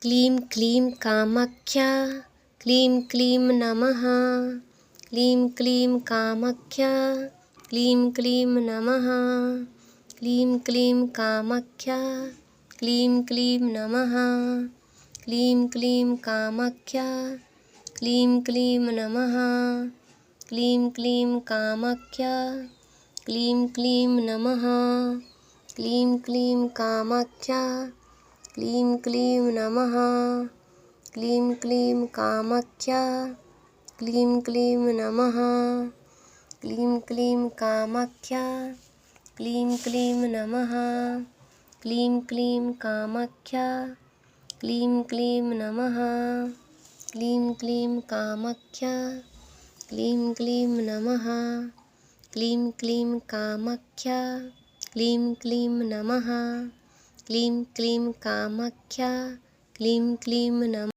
क्लीं क्लीं कामाख्या क्लीं क्लीं नमः क्लीं क्लीं कामाख्या क्लीं क्लीं नमः क्लीं क्लीं कामाख्या क्लीं क्लीं नमः क्लीं क्लीं कामाख्या क्लीं क्लीं नमः क्लीं क्लीं कामाख्या क्लीं क्लीं नमः क्लीं क्लीं कामाख्या क्लीं क्लीं नमः क्लीं क्लीं कामाख्या क्लीं क्लीं नमः क्लीं क्लीं कामाख्या क्लीं क्लीं नमः क्लीं क्लीं कामाख्या क्लीं क्लीं नमः क्लीं क्लीं कामाख्या क्लीं क्लीं नमः क्लीं क्लीं कामाख्या क्लीं क्लीं नमः क्लीं क्लीं कामाख्या क्लीं क्लीं नमः।